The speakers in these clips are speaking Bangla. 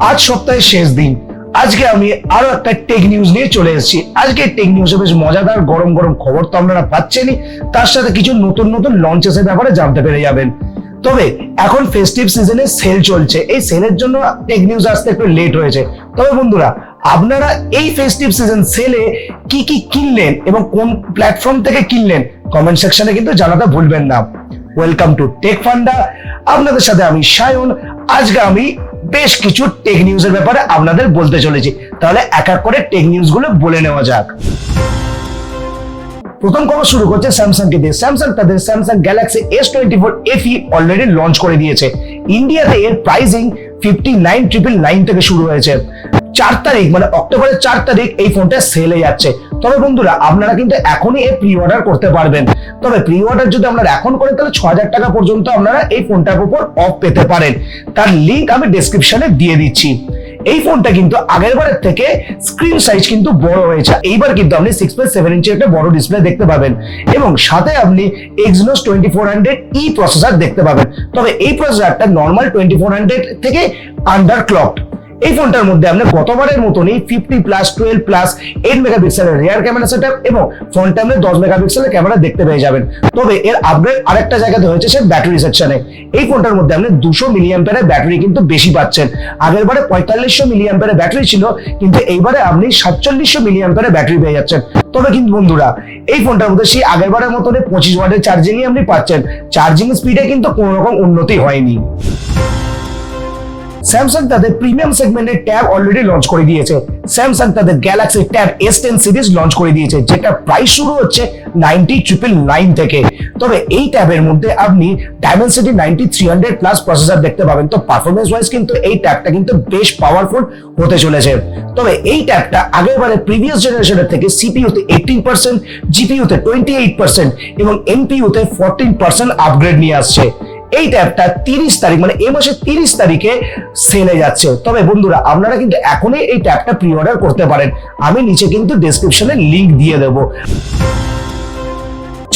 আজ সপ্তাহের শেষ দিন। আজকে আমি আরো একটা টেক নিউজ নিয়ে চলে এসেছি। আজকে টেক নিউজে বেশ মজাদার গরম গরম খবর তো আপনারা পাচ্ছেনই, তার সাথে কিছু নতুন নতুন লঞ্চেসের ব্যাপারে জানতে পেরে যাবেন। তবে এখন ফেস্টিভ সিজনে সেল চলছে, এই সেলের জন্য টেক নিউজ আসতে একটু লেট হয়েছে। তবে বন্ধুরা, আপনারা এই ফেস্টিভ সিজন সেলে কি কি কিনলেন এবং কোন প্ল্যাটফর্ম থেকে কিনলেন কমেন্ট সেকশনে কিন্তু জানাতে ভুলবেন না। ওয়েলকাম টু টেক ফান্ডা, আপনাদের সাথে আমি সায়ন। আজকে আমি বেশ কিছু টেক নিউজের ব্যাপারে আপনাদের বলতে চলেছি। তাহলে এক এক করে টেক নিউজ গুলো বলে নেওয়া যাক। প্রথম খবর শুরু করছে স্যামসাং কে দিয়ে। স্যামসাং তাদের Samsung Galaxy S24 FE already launch করে দিয়েছে। ইন্ডিয়াতে এর প্রাইসিং 59,999 থেকে শুরু হয়েছে। 4 তারিখ মানে অক্টোবরের 4 তারিখ এই ফোনটা সেলে যাচ্ছে। তবে বন্ধুরা, আপনারা কিন্তু এখনই এই প্রি অর্ডার করতে পারবেন। তবে প্রি অর্ডার যদি আপনারা এখন করেন তাহলে 6,000 টাকা পর্যন্ত আপনারা এই ফোনটার উপর অফ পেতে পারেন। তার লিঙ্ক আমি ডেসক্রিপশনে দিয়ে দিচ্ছি। এই ফোনটা কিন্তু আগের বারের থেকে স্ক্রিন সাইজ কিন্তু বড় হয়েছে। এইবার কিন্তু আপনি 6.7 ইঞ্চি একটা বড় ডিসপ্লে দেখতে পাবেন এবং সাথে আপনি Exynos 2400E প্রসেসর দেখতে পাবেন। তবে এই প্রসেসরটা নর্মাল 2400 থেকে আন্ডার ক্লকড। এই ফোনটার মধ্যে আপনি গতবারের মতনই 50+, 12+, 8 মেগাপিক্সেলের রিয়ার ক্যামেরা সেটআপ এবং ফ্রন্টে আপনি 10 মেগাপিক্সেলের ক্যামেরা দেখতে পেয়ে যাবেন। তবে এর আপগ্রেড আরেকটা জায়গাতে হয়েছে সে ব্যাটারি সেকশনে। এই ফোনটার মধ্যে আপনি 200 মিলিঅ্যাম্পিয়ারের ব্যাটারি কিন্তু বেশি পাচ্ছেন। আগের বারে 4500 মিলিঅ্যাম্পিয়ারের ব্যাটারি ছিল, কিন্তু এইবারে আপনি 4700 মিলিঅ্যাম্পিয়ারের ব্যাটারি পেয়ে যাচ্ছেন। তবে কিন্তু বন্ধুরা, এই ফোনটার মধ্যে সেই আগের বারের মতনই 25 ওয়াটের চার্জিংই আপনি পাচ্ছেন। চার্জিং স্পিডে কিন্তু কোনো রকম উন্নতি হয়নি। স্যামসাং তাদের প্রিমিয়াম সেগমেন্টের ট্যাব অলরেডি লঞ্চ করে দিয়েছে। স্যামসাং তাদের Galaxy tab S10 series launch করে দিয়েছে, যেটা প্রাইস শুরু হচ্ছে 90,999 থেকে। তবে এই ট্যাবের মধ্যে আপনি Dimensity 9300+ প্রসেসর দেখতে পাবেন। তো পারফরমেন্স ওয়াইজ কিন্তু এই ট্যাবটা কিন্তু বেশ পাওয়ারফুল হতে চলেছে। তবে এই ট্যাবটা আগের বারে প্রিভিয়াস জেনারেশনের থেকে CPU তে 18%, GPU তে 28% এবং NPU তে 14% আপগ্রেড নিয়ে আসছে। এই ট্যাবটা 30 তারিখ মানে এই মাসের 30 তারিখে সেলে যাচ্ছে। তবে বন্ধুরা, আপনারা কিন্তু এখনই এই ট্যাবটা প্রি অর্ডার করতে পারেন। আমি নিচে কিন্তু ডেসক্রিপশনে লিংক দিয়ে দেবো।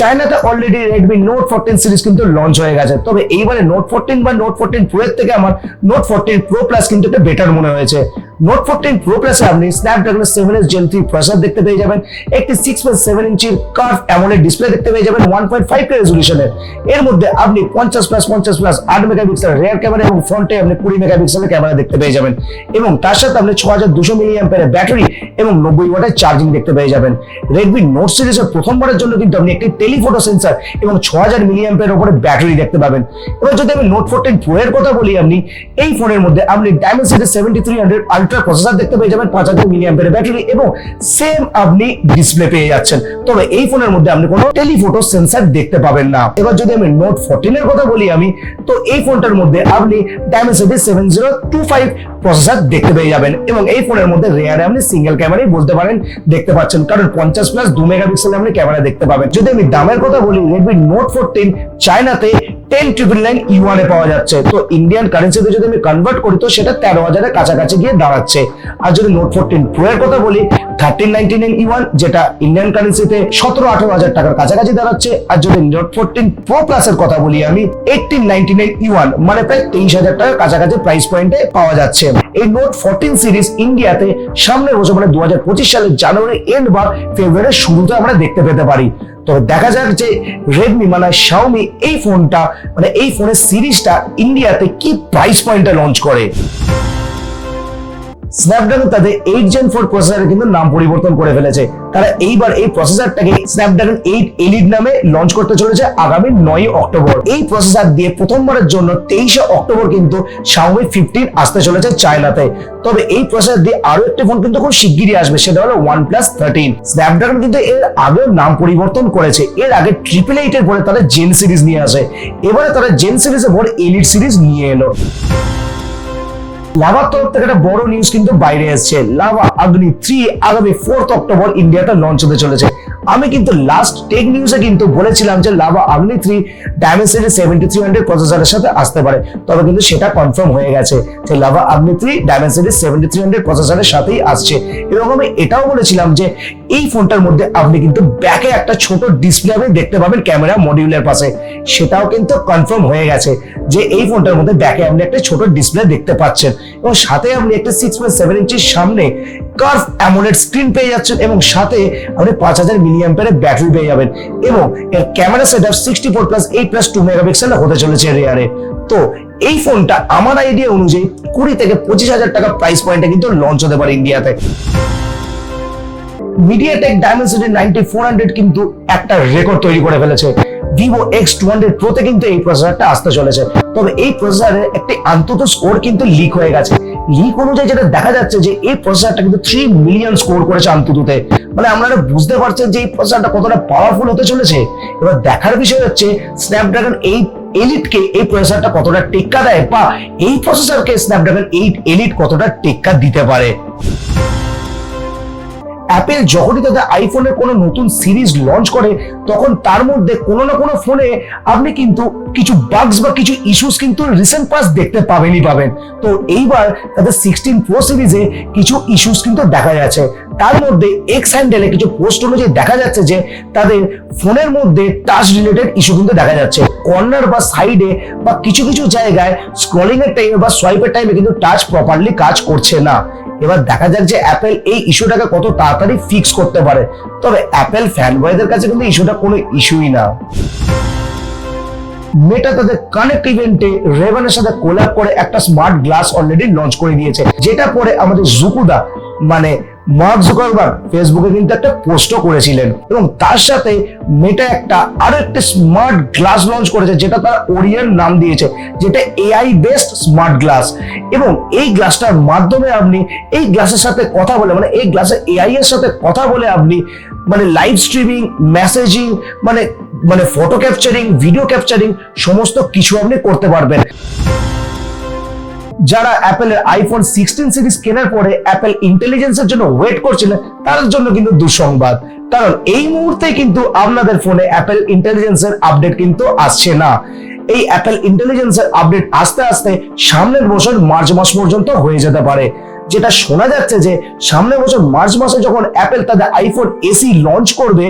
চায়নাতে অলরেডি Redmi Note 14 সিরিজ কিন্তু লঞ্চ হয়ে গেছে। তবে এইবারে Note 14 বা Note 14 Pro এর থেকে আমার Note 14 Pro Plus কিন্তু একটা বেটার মনে হয়েছে। Note 14 Pro Plus এ আপনি Snapdragon 7s Gen 3 প্রসেসর দেখতে পেয়ে যাবেন, একটি 6.7 ইঞ্চির কার্ভ অ্যামোলেড ডিসপ্লে দেখতে পেয়ে যাবেন 1.5K রেজোলিউশনের। এর মধ্যে আপনি 50+50+ 8 মেগাপিক্সেলের রিয়ার ক্যামেরা এবং ফ্রন্টে আপনি 20 মেগাপিক্সেলের ক্যামেরা দেখতে পেয়ে যাবেন এবং তার সাথে আপনি 6200 মিলিঅ্যাম্পিয়ারের ব্যাটারি এবং 90 ওয়াটের চার্জিং দেখতে পেয়ে যাবেন। Redmi Note সিরিজের প্রথমবারের জন্য কিন্তু আপনি একটি টেলিফটো সেন্সর এবং 6000 মিলিঅ্যাম্পিয়ারের উপরে ব্যাটারি দেখতে পাবেন। এবার যদি আমি Note 14 Pro এর কথা বলি, আপনি এই ফোনের মধ্যে আপনি Dimensity 7300 আলট্রা প্রসেসর দেখতে পেয়ে যাবেন, 5000 মিলিঅ্যাম্পিয়ারের ব্যাটারি এবং সেম আপনি ডিসপ্লে পেয়ে যাচ্ছেন। তবে এই ফোনের মধ্যে আপনি কোনো টেলিফটো সেন্সর দেখতে পাবেন না। এবার যদি আমি Note 14 এর কথা বলি, আমি তো এই ফোনটার মধ্যে আপনি Dimensity 7025 প্রসেসর দেখতে পেয়ে যাবেন এবং এই ফোনের মধ্যে রিয়ারে আপনি সিঙ্গেল ক্যামেরাই বলতে পারেন দেখতে পাচ্ছেন, কারণ 50+2 মেগাপিক্সেলের আপনি ক্যামেরা দেখতে পাবেন। যদি আমি দামের কথা বলি, Redmi Note 14 চায়নাতে 10,999 ইউয়ানে পাওয়া যাচ্ছে। তো ইন্ডিয়ান কারেন্সিতে যদি আমি কনভার্ট করি তো সেটা 13,000 এর কাছাকাছি গিয়ে দাঁড়াচ্ছে। আর যদি Note 14 Pro এর কথা বলি, 1399 ইউয়ান, যেটা ইন্ডিয়ান কারেন্সিতে 17-18,000 টাকার কাছাকাছি দাঁড়াচ্ছে। আর যদি Note 14 Pro Plus এর কথা বলি, আমি 1899 ইউয়ান মানে প্রায় 23,000 টাকার কাছাকাছি প্রাইস পয়েন্টে পাওয়া যাচ্ছে। এই Note 14 সিরিজ ইন্ডিয়াতে সামনের বছর মানে 2025 সালের জানুয়ারি এন্ড বা ফেব্রুয়ারির শুরুতে আমরা দেখতে পেতে পারি। তো দেখা যাক যে Redmi মানে Xiaomi এই ফোনটা মানে এই ফোনের সিরিজটা ইন্ডিয়াতে কি প্রাইস পয়েন্টে লঞ্চ করে। স্ন্যাপড্রাগন তাদের 8 Gen 4 প্রসেসরের কিন্তু নাম পরিবর্তন করে ফেলেছে। তারা এইবার এই প্রসেসরটাকে স্ন্যাপড্রাগন 8 Elite নামে লঞ্চ করতে চলেছে আগামী 9 অক্টোবর। এই প্রসেসর দিয়ে প্রথমবারের জন্য 23 অক্টোবর কিন্তু Xiaomi 15 আসতে চলেছে চায়নাতে। তবে এই প্রসেসর দিয়ে আরো একটি ফোন কিন্তু খুব শিগগিরই আসবে, সেটা হলো OnePlus 13। স্ন্যাপড্রাগন কিন্তু এর আগেও নাম পরিবর্তন করেছে। এর আগে 888 এর পরে তারা জেন সিরিজ নিয়ে আসে, এবারে তারা জেন সিরিজের পর এলিট সিরিজ নিয়ে এলো। লাভার তরফ থেকে একটা বড় নিউজ কিন্তু বাইরে এসেছে। লাভা অগ্নি 3 আগামী 4 অক্টোবর ইন্ডিয়াতে লঞ্চ হতে চলেছে। আমি কিন্তু লাস্ট টেক নিউজে কিন্তু বলেছিলাম যে লাভা অগ্নি 3 Dimensity 7300 প্রসেসরের সাথে আসতে পারে, তবে কিন্তু সেটা কনফার্ম হয়ে গেছে যে লাভা অগ্নি 3 Dimensity 7300 প্রসেসরের সাথেই আসছে। এবং আমি এটাও বলেছিলাম যে এই ফোনটার মধ্যে আপনি কিন্তু ব্যাকে একটা ছোট ডিসপ্লে আপনি দেখতে পাবেন ক্যামেরা মডিউলের পাশে, সেটাও কিন্তু কনফার্ম হয়ে গেছে যে এই ফোনটার মধ্যে ব্যাকে আপনি একটা ছোট ডিসপ্লে দেখতে পাচ্ছেন এবং সাথে আপনি একটা 6.7 ইঞ্চির সামনে কার্ভ অ্যামোলেড স্ক্রিন পেয়ে যাচ্ছেন এবং সাথে আপনি 5000 মিলিঅ্যাম্পিয়ারের ব্যাটারি পেয়ে যাবেন এবং এর ক্যামেরা সেটআপ 64+8+2 মেগাপিক্সেল হতে চলেছে রিয়ারে। তো এই ফোনটা আমার আইডিয়া অনুযায়ী 20 থেকে 25,000 টাকা প্রাইস পয়েন্টে কিন্তু লঞ্চ হতে পারে ইন্ডিয়াতে। MediaTek Dimensity 9400 কিন্তু একটা রেকর্ড তৈরি করে ফেলেছে। Vivo X200 Pro তে কিন্তু এই প্রসেসরটা আসতে চলেছে, তবে এই প্রসেসরের একটি আন্তত স্কোর কিন্তু লিক হয়ে গেছে। লিক অনুযায়ী যেটা দেখা যাচ্ছে যে এই প্রসেসরটা কিন্তু 3 মিলিয়ন স্কোর করেছে আন্তততে, মানে আপনারা বুঝতে পারছেন যে এই প্রসেসরটা কতটা পাওয়ারফুল হতে চলেছে। এবার দেখার বিষয় হচ্ছে স্ন্যাপড্রাগন 8 এলিটকে এই প্রসেসরটা কতটা টেক্কা দেয় বা এই প্রসেসরকে স্ন্যাপড্রাগন 8 এলিট কতটা টেক্কা দিতে পারে। অ্যাপেল যখনই তাদের আইফোনের কোনো নতুন সিরিজ লঞ্চ করে তখন তার মধ্যে কোনো না কোনো ফোনে আপনি কিন্তু কিছু বাগস বা কিছু ইস্যুস কিন্তু রিসেন্ট পাস দেখতে পাবেন। তো এইবার তাদের 16 Pro সিরিজে কিছু ইস্যুস কিন্তু দেখা যাচ্ছে। তার মধ্যে এক্স হ্যান্ডেলে কিছু পোস্ট অনুযায়ী দেখা যাচ্ছে যে তাদের ফোনের মধ্যে টাচ রিলেটেড ইস্যু কিন্তু দেখা যাচ্ছে। কর্নার বা সাইডে বা কিছু কিছু জায়গায় স্ক্রলিং এর টাইমে বা সোয়াইপের টাইমে কিন্তু টাচ প্রপারলি কাজ করছে না। এবার দেখা যাক যে অ্যাপেল এই ইস্যুটাকে কত তাড়াতাড়ি ফিক্স করতে পারে। তবে অ্যাপেল ফ্যানবয়দের কাছে কিন্তু ইস্যুটা কোনো ইস্যুই না। মেটা তাদের কানেক্ট ইভেন্টে রেভেনের সাথে কোলাব করে একটা স্মার্ট গ্লাস অলরেডি লঞ্চ করে দিয়েছে, যেটা পরে আমাদের জুকুদা মানে মার্ক জুকারবার্গ ফেসবুকে কিন্তু একটা পোস্টও করেছিলেন এবং তার সাথে মেটা আরো একটা স্মার্ট গ্লাস লঞ্চ করেছে যেটা তার ওরিয়ন নাম দিয়েছে, যেটা এআই বেসড স্মার্ট গ্লাস। এবং এই গ্লাসটার মাধ্যমে আপনি এই গ্লাসের সাথে কথা বলে মানে এই গ্লাসের এআই এর সাথে কথা বলে আপনি মানে লাইভ স্ট্রিমিং, মেসেজিং, মানে ফটো ক্যাপচারিং, ভিডিও ক্যাপচারিং সমস্ত কিছু আপনি করতে পারবেন। যারা অ্যাপেলের আইফোন 16 সিরিজ কেনার পরে অ্যাপেল ইন্টেলিজেন্সের জন্য ওয়েট করছিলেন তাদের জন্য কিন্তু দুঃসংবাদ, কারণ এই মুহূর্তে কিন্তু আপনাদের ফোনে অ্যাপেল ইন্টেলিজেন্সের আপডেট কিন্তু আসছে না। এই অ্যাপেল ইন্টেলিজেন্সের আপডেট আস্তে আস্তে সামনের বছর মার্চ মাস পর্যন্ত হয়ে যেতে পারে। যেটা শোনা যাচ্ছে যে সামনের বছর মার্চ মাসে যখন অ্যাপেল তাদের আইফোন এসি লঞ্চ করবে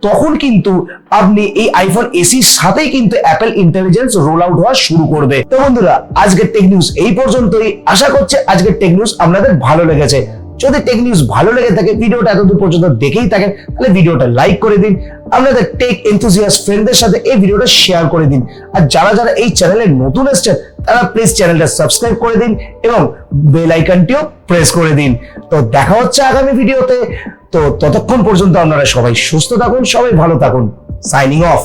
তখন কিন্তু আপনি এই আইফোন এসির সাথেই কিন্তু অ্যাপেল ইন্টেলিজেন্স রোল আউট হওয়া শুরু করবে। তো বন্ধুরা, আজকের টেক নিউজ এই পর্যন্তই। আশা করছি আজকের টেক নিউজ আপনাদের ভালো লেগেছে। যদি টেক নিউজ ভালো লেগে থাকে, ভিডিওটা এতদূর পর্যন্ত দেখেই থাকেন, তাহলে ভিডিওটা লাইক করে দিন, আপনাদের টেক এনথুজিয়াস্ট ফ্রেন্ডদের সাথে এই ভিডিওটা শেয়ার করে দিন। আর যারা যারা এই চ্যানেলে নতুন এসেছেন তারা প্লিজ চ্যানেলটা সাবস্ক্রাইব করে দিন এবং বেল আইকনটিও প্রেস করে দিন। তো দেখা হচ্ছে আগামী ভিডিওতে। তো ততক্ষণ পর্যন্ত আপনারা সবাই সুস্থ থাকুন, সবাই ভালো থাকুন। Signing off.